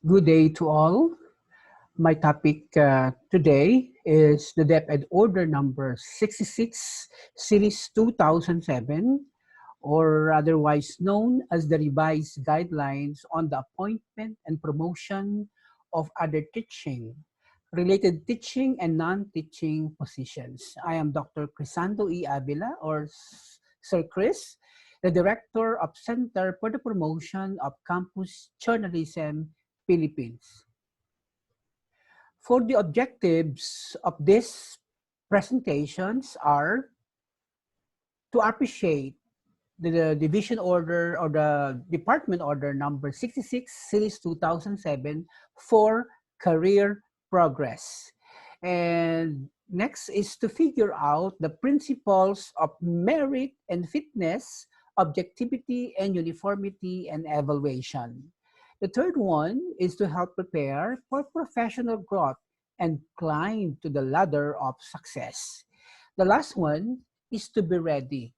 Good day to all. My topic today is the DepEd Order number 66, Series 2007, or otherwise known as the Revised Guidelines on the Appointment and Promotion of Other Teaching, Related Teaching and Non-Teaching Positions. I am Dr. Crisando E. Avila, or Sir Chris, the Director of Center for the Promotion of Campus Journalism, Philippines. For the objectives of these presentations are to appreciate the division order or the department order number 66 series 2007 for career progress. And next is to figure out the principles of merit and fitness, objectivity and uniformity and evaluation. The third one is to help prepare for professional growth and climb to the ladder of success. The last one is to be ready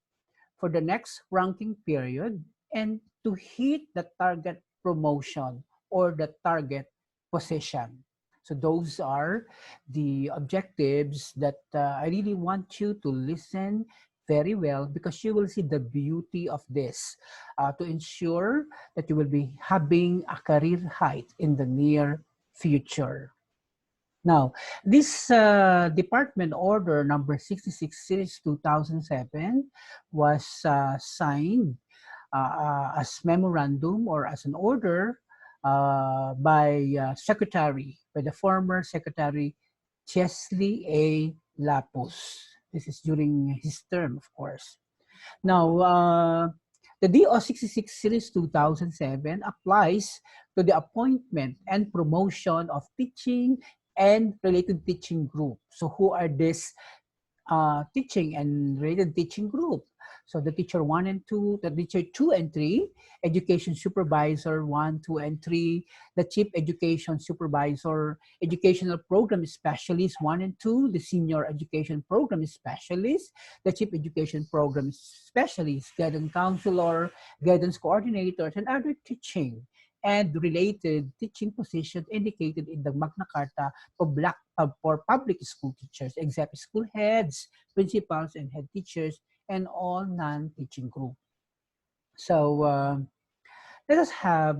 for the next ranking period and to hit the target promotion or the target position. So those are the objectives that I really want you to listen very well, because you will see the beauty of this to ensure that you will be having a career height in the near future. Now, this department order number 66 series 2007 was signed as memorandum or as an order by the former Secretary Chesley A. Lapus. This is during his term, of course. Now, the DO 66 series 2007 applies to the appointment and promotion of teaching and related teaching group. So who are this teaching and related teaching group? So the teacher 1 and 2, the teacher 2 and 3, education supervisor 1, 2, and 3, the chief education supervisor, educational program specialist 1 and 2, the senior education program specialist, the chief education program specialist, guidance counselor, guidance coordinators, and other teaching and related teaching positions indicated in the Magna Carta for public school teachers, except school heads, principals, and head teachers, and all non-teaching group. So let us have,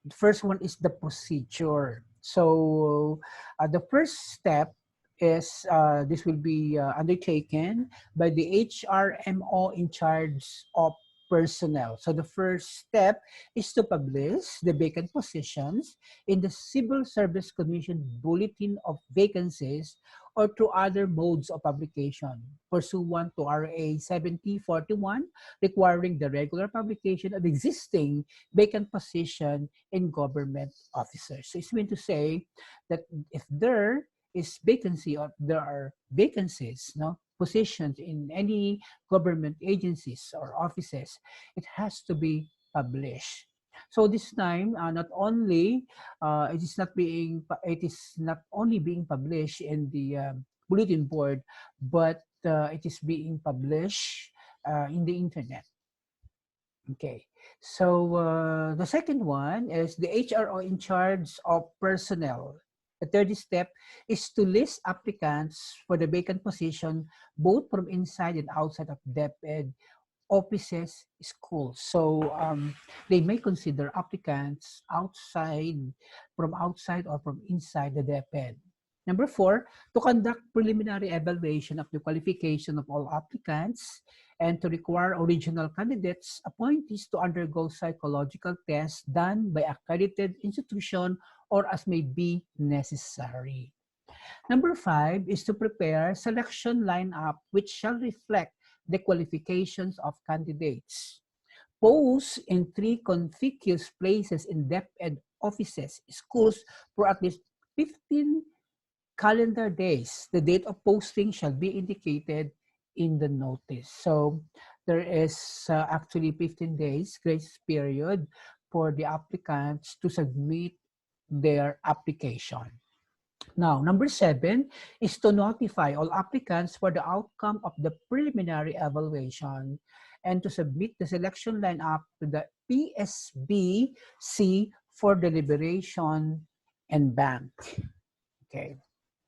the first one is the procedure. So the first step is this will be undertaken by the HRMO in charge of personnel. So the first step is to publish the vacant positions in the Civil Service Commission Bulletin of Vacancies or through other modes of publication pursuant to RA 7041, requiring the regular publication of existing vacant position in government officers. So it's meant to say that if there is vacancy or there are vacancies, positions in any government agencies or offices, it has to be published. So this time, not only it is not only being published in the bulletin board, but it is being published in the internet. Okay, so the second one is the HRO in charge of personnel. The third step is to list applicants for the vacant position, both from inside and outside of DepEd offices, schools. So they may consider applicants from outside or from inside the DepEd. Number 4, to conduct preliminary evaluation of the qualification of all applicants and to require original candidates, appointees to undergo psychological tests done by accredited institution or as may be necessary. Number 5 is to prepare selection lineup which shall reflect the qualifications of candidates. Post in 3 conspicuous places in DepEd offices, schools for at least 15 calendar days. The date of posting shall be indicated in the notice. So there is actually 15 days grace period for the applicants to submit their application. Now, number 7 is to notify all applicants for the outcome of the preliminary evaluation and to submit the selection lineup to the PSBC for deliberation and bank. Okay.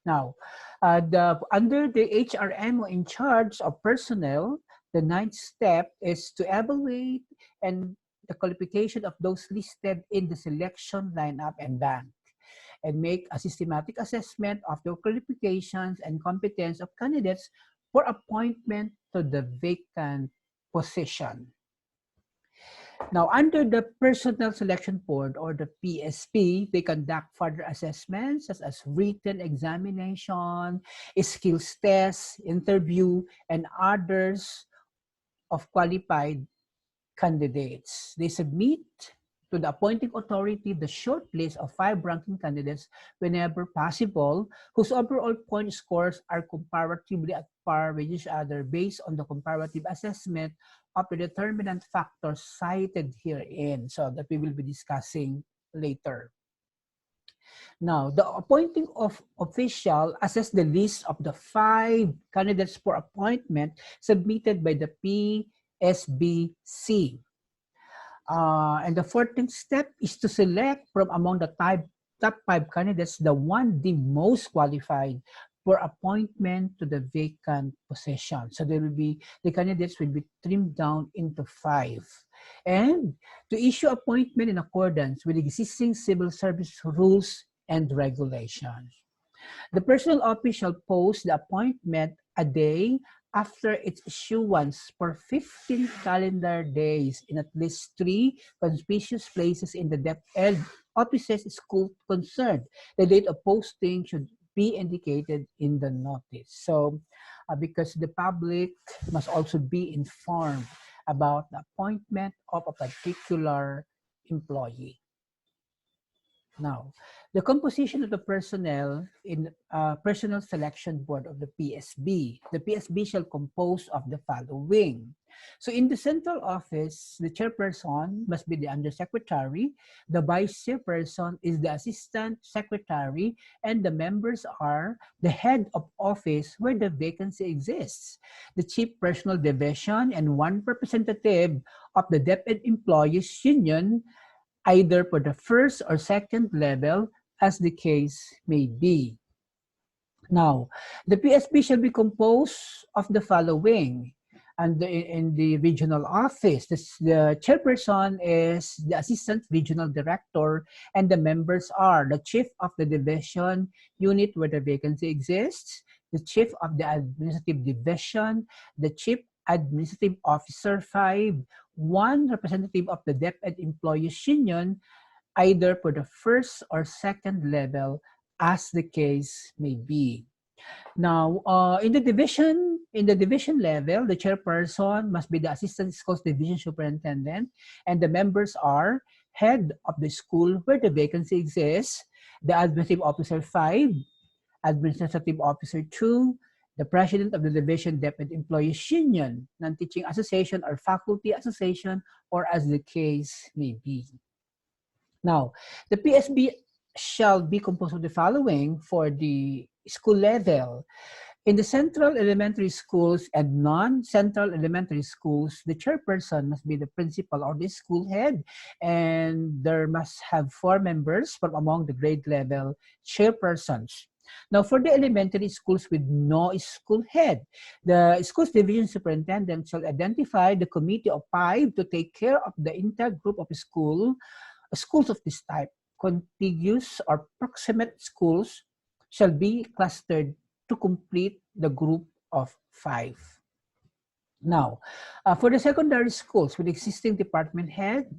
Now, under the HRMO in charge of personnel, the ninth step is to evaluate and the qualification of those listed in the selection lineup and bank, and make a systematic assessment of the qualifications and competence of candidates for appointment to the vacant position. Now, under the Personnel Selection Board, or the PSP, they conduct further assessments such as written examination, skills tests, interview, and others of qualified candidates. They submit to the appointing authority the short list of 5 ranking candidates whenever possible, whose overall point scores are comparatively at par with each other based on the comparative assessment of the determinant factors cited herein, so that we will be discussing later. Now, the appointing of official assess the list of the 5 candidates for appointment submitted by the PSBC. And the 14th step is to select from among the top 5 candidates the one the most qualified for appointment to the vacant position. So there will be, the candidates will be trimmed down into 5. And to issue appointment in accordance with existing civil service rules and regulations. The personnel office shall post the appointment a day after its issuance for 15 calendar days in at least 3 conspicuous places in the DepEd offices school concerned. The date of posting should be indicated in the notice. So, because the public must also be informed about the appointment of a particular employee. Now, the composition of the personnel in Personnel Selection Board of the PSB. The PSB shall compose of the following. So in the central office, the chairperson must be the undersecretary, the vice chairperson is the assistant secretary, and the members are the head of office where the vacancy exists, the chief personnel division, and 1 representative of the DepEd Employees Union, either for the first or second level, as the case may be. Now, the PSB shall be composed of the following. And in the regional office, the chairperson is the assistant regional director, and the members are the chief of the division unit where the vacancy exists, the chief of the administrative division, the chief administrative officer 5, 1 representative of the DepEd Employees Union, either for the first or second level, as the case may be. Now, in the division level, the chairperson must be the assistant schools division superintendent, and the members are head of the school where the vacancy exists, the administrative officer 5, administrative officer 2, the president of the division DepEd Employees Union, non-teaching association or faculty association, or as the case may be. Now, the PSB shall be composed of the following for the school level. In the central elementary schools and non-central elementary schools, the chairperson must be the principal or the school head, and there must have 4 members from among the grade level chairpersons. Now, for the elementary schools with no school head, the schools division superintendent shall identify the committee of 5 to take care of the entire group of schools of this type. Contiguous or proximate schools shall be clustered to complete the group of 5. Now, for the secondary schools with existing department head,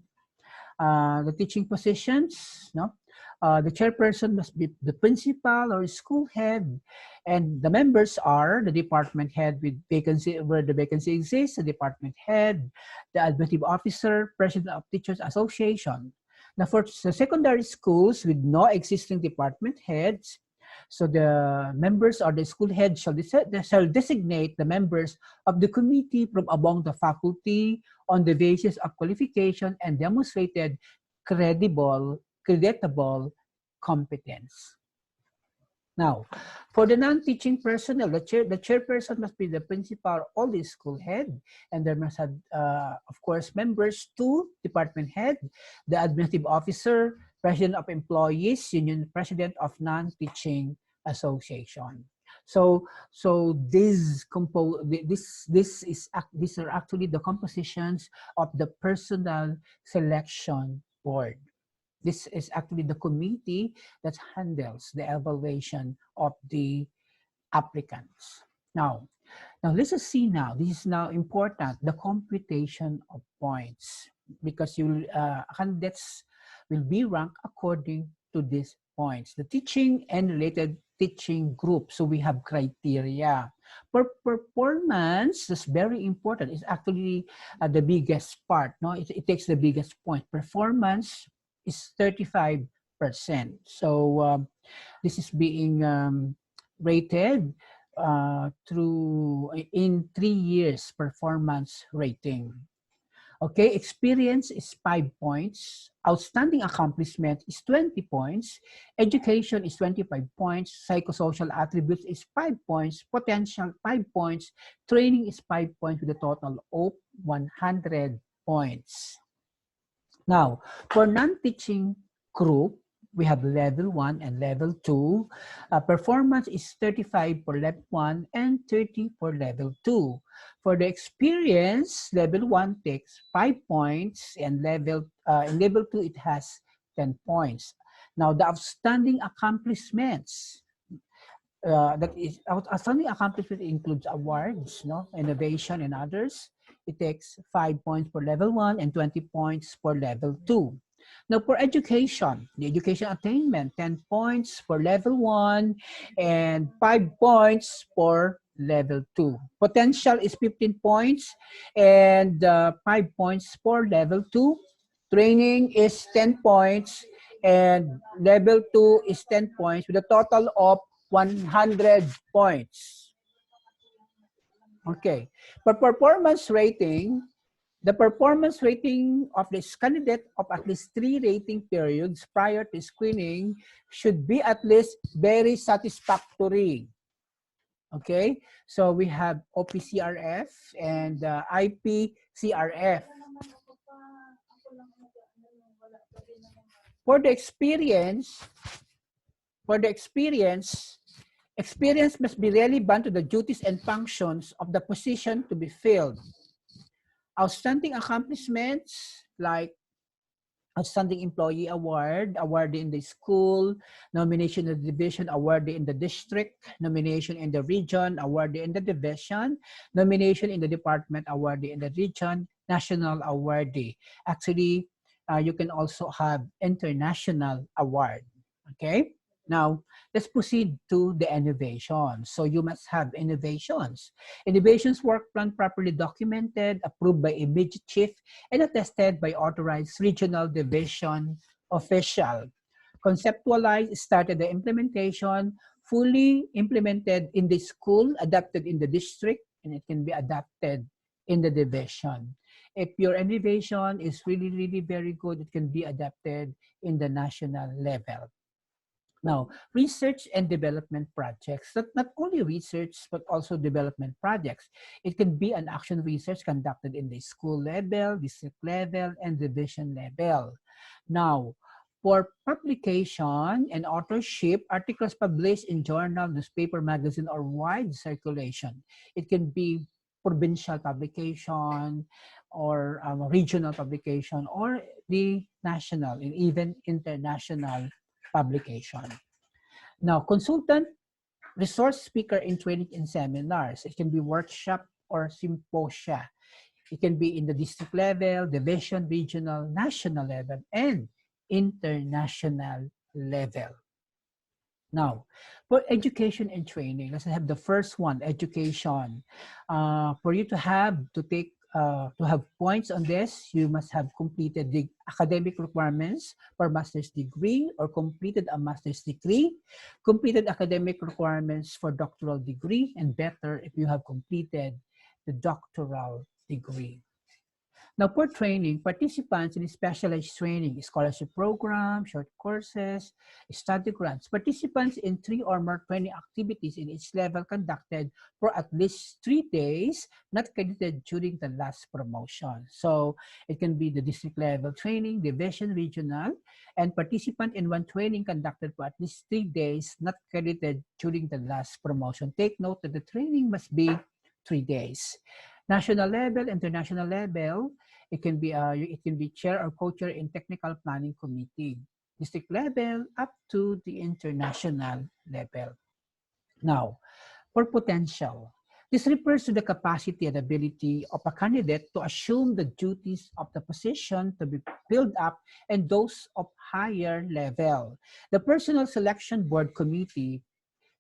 the teaching positions, the chairperson must be the principal or school head, and the members are the department head with vacancy where the vacancy exists, the department head, the administrative officer, president of Teachers Association. Now, for the secondary schools with no existing department heads, so the members or the school head shall designate the members of the committee from among the faculty on the basis of qualification and demonstrated creditable competence. Now, for the non-teaching personnel, the chairperson must be the principal or the school head, and there must have, of course, members 2, department head, the administrative officer, President of Employees Union, President of Non-Teaching Association. So these are actually the compositions of the Personnel Selection Board. This is actually the committee that handles the evaluation of the applicants. Now let's just see now. This is now important, the computation of points, because candidates will be ranked according to these points. The teaching and related teaching group. So we have criteria. Performance is very important. It's actually the biggest part. No, it takes the biggest point. Performance is 35%. So this is being rated through in 3 years performance rating. Okay, experience is 5 points. Outstanding accomplishment is 20 points. Education is 25 points. Psychosocial attributes is 5 points. Potential 5 points. Training is 5 points with a total of 100 points. Now, for non-teaching group, we have level 1 and level 2. Performance is 35 for level 1 and 30 for level 2. For the experience, level 1 takes 5 points, and level 2 it has 10 points. Now, the outstanding accomplishments, outstanding accomplishment includes awards, innovation, and others. It takes 5 points for level 1 and 20 points for level 2. Now, for education, the education attainment, 10 points for level 1 and 5 points for level 2. Potential is 15 points and 5 points for level 2. Training is 10 points and level 2 is 10 points with a total of 100 points. Okay. For performance rating, the performance rating of this candidate of at least 3 rating periods prior to screening should be at least very satisfactory. Okay, so we have OPCRF and IPCRF. For the experience must be relevant to the duties and functions of the position to be filled. Outstanding accomplishments like Outstanding Employee Award, awarded in the school, nomination in the division, awarded in the district, nomination in the region, awarded in the division, nomination in the department, awarded in the region, national awardee. Actually, you can also have international award, okay? Now, let's proceed to the innovations. So you must have innovations. Innovations work plan properly documented, approved by immediate chief, and attested by authorized regional division official. Conceptualized, started the implementation, fully implemented in the school, adapted in the district, and it can be adapted in the division. If your innovation is really, really very good, it can be adapted in the national level. Now, research and development projects, not only research, but also development projects. It can be an action research conducted in the school level, district level, and division level. Now, for publication and authorship, articles published in journal, newspaper, magazine, or wide circulation. It can be provincial publication or regional publication or the national and even international publication. Now, consultant, resource speaker in training and seminars. It can be workshop or symposia. It can be in the district level, division, regional, national level, and international level. Now, for education and training, let's have the first one, education. For you to have points on this, you must have completed the academic requirements for master's degree or completed a master's degree, completed academic requirements for doctoral degree, and better if you have completed the doctoral degree. Now, for training, participants in specialized training, scholarship programs, short courses, study grants, participants in 3 or more training activities in each level conducted for at least 3 days, not credited during the last promotion. So it can be the district level training, division, regional, and participant in one training conducted for at least 3 days, not credited during the last promotion. Take note that the training must be 3 days. National level, international level, it can be chair or co-chair in technical planning committee. District level up to the international level. Now, for potential, this refers to the capacity and ability of a candidate to assume the duties of the position to be filled up and those of higher level. The Personal Selection Board Committee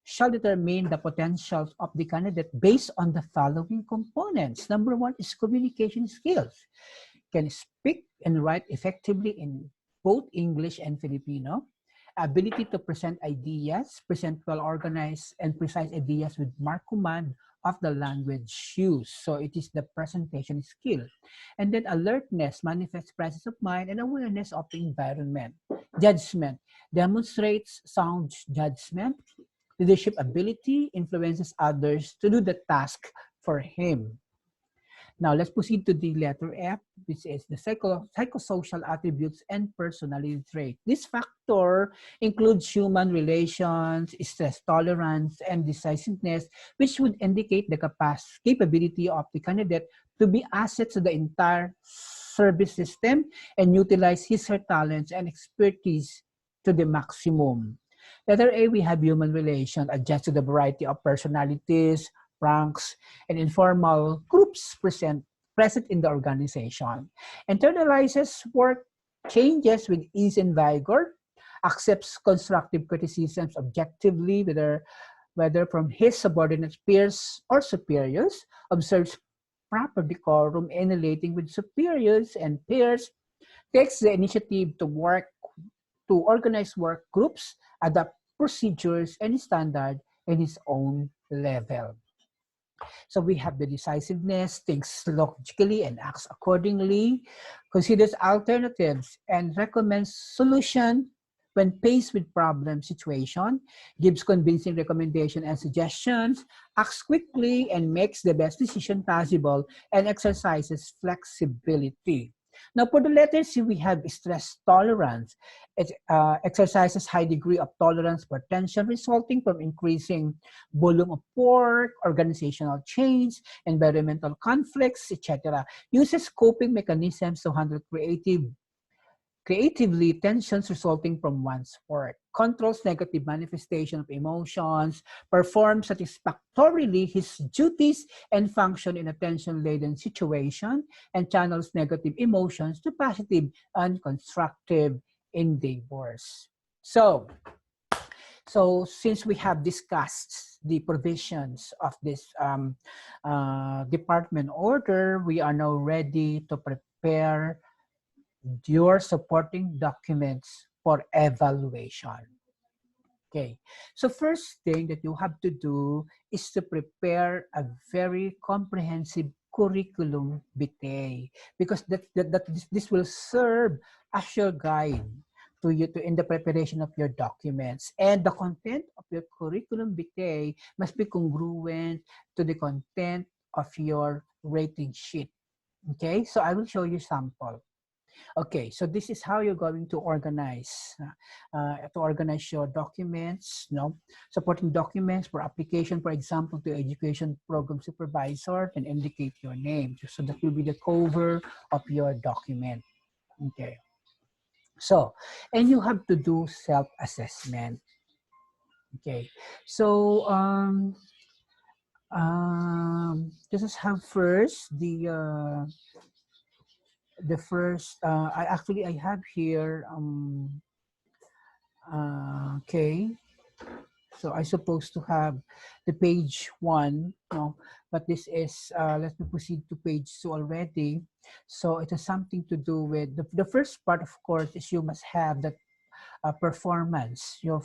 shall determine the potentials of the candidate based on the following components. Number 1 is communication skills. Can speak and write effectively in both English and Filipino. Ability to present ideas, present well-organized and precise ideas with marked command of the language used. So it is the presentation skill. And then alertness, manifest presence of mind and awareness of the environment. Judgment, demonstrates sound judgment. Leadership ability, influences others to do the task for him. Now, let's proceed to the letter F, which is the psychosocial attributes and personality trait. This factor includes human relations, stress tolerance, and decisiveness, which would indicate the capability of the candidate to be assets to the entire service system and utilize his or her talents and expertise to the maximum. Letter A, we have human relations, adjust to the variety of personalities, ranks, and informal groups present in the organization. Internalizes work changes with ease and vigor, accepts constructive criticisms objectively, whether from his subordinate peers or superiors, observes proper decorum in relating with superiors and peers, takes the initiative to organize work groups, adapt procedures and standard in his own level. So we have the decisiveness, thinks logically and acts accordingly, considers alternatives and recommends solution when faced with problem situation, gives convincing recommendation and suggestions, acts quickly and makes the best decision possible, and exercises flexibility. Now, for the letter C, we have stress tolerance. It exercises high degree of tolerance for tension resulting from increasing volume of work, organizational change, environmental conflicts, etc. Uses coping mechanisms to handle creatively tensions resulting from one's work, controls negative manifestation of emotions, performs satisfactorily his duties and function in a tension-laden situation, and channels negative emotions to positive and constructive endeavors. So since we have discussed the provisions of this department order, we are now ready to prepare your supporting documents for evaluation. Okay, so first thing that you have to do is to prepare a very comprehensive curriculum vitae, because this will serve as your guide to you in the preparation of your documents, and the content of your curriculum vitae must be congruent to the content of your rating sheet. Okay, so I will show you sample. Okay, so this is how you're going to organize your documents, supporting documents for application, for example, to education program supervisor, and indicate your name. So that will be the cover of your document. Okay. So, and you have to do self-assessment. Okay. So, this is how first the first I have here okay, so I supposed to have the page 1, no, but this is let me proceed to page 2 already. So it has something to do with the first part, of course, is you must have that performance, your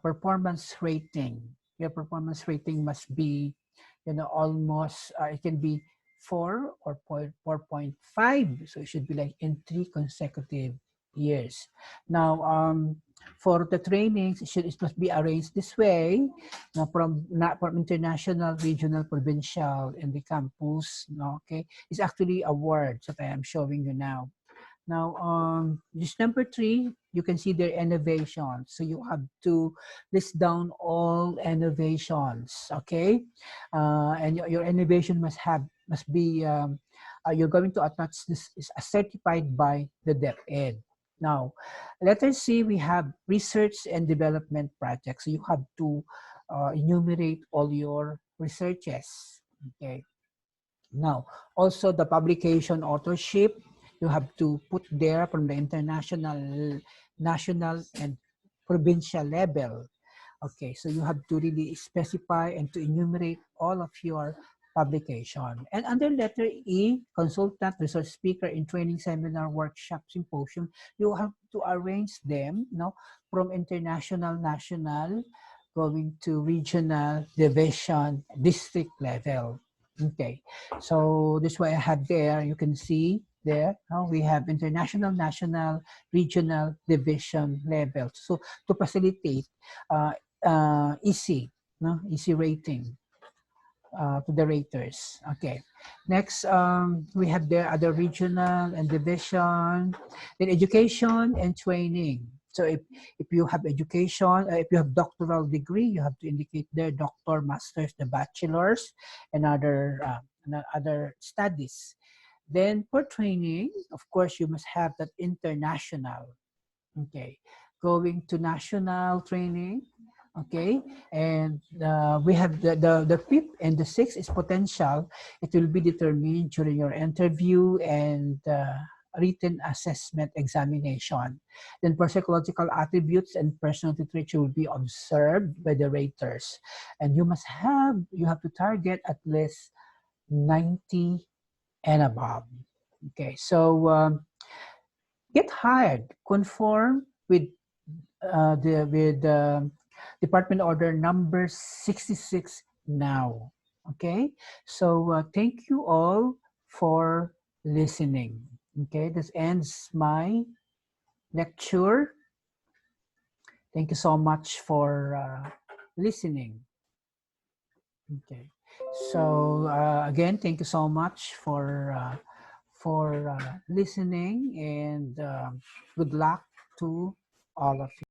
performance rating. Your performance rating must be, almost it can be or 4.5. So it should be like in 3 consecutive years. Now, for the trainings, it must be arranged this way, from international, regional, provincial, and the campus. Okay, it's actually awards that I am showing you now. Now, this number 3, you can see their innovations. So you have to list down all innovations, okay? And your innovation must be you're going to attach this is certified by the DepEd. Now, letter C, we have research and development projects. So you have to enumerate all your researches, okay? Now, also the publication authorship, you have to put there from the international, national, and provincial level. Okay, so you have to really specify and to enumerate all of your publication. And under letter E, consultant, resource speaker in training, seminar, workshop, symposium, you have to arrange them, from international, national, going to regional, division, district level. Okay, so this way I have there, you can see there, we have international, national, regional, division level. So to facilitate easy, easy rating to the raters. Okay, next we have the other regional and division, then education and training. So if you have education, if you have doctoral degree, you have to indicate there doctor, masters, the bachelors, and other studies. Then for training, of course, you must have that international. Okay, going to national training. Okay, and we have the fifth and the sixth is potential. It will be determined during your interview and written assessment examination. Then for psychological attributes and personality traits will be observed by the raters, and you have to target at least 90 and above. Okay, so get hired, conform with Department Order number 66 now. Okay, so thank you all for listening. Okay, this ends my lecture. Thank you so much for listening. Okay, so again, thank you so much for listening, and good luck to all of you.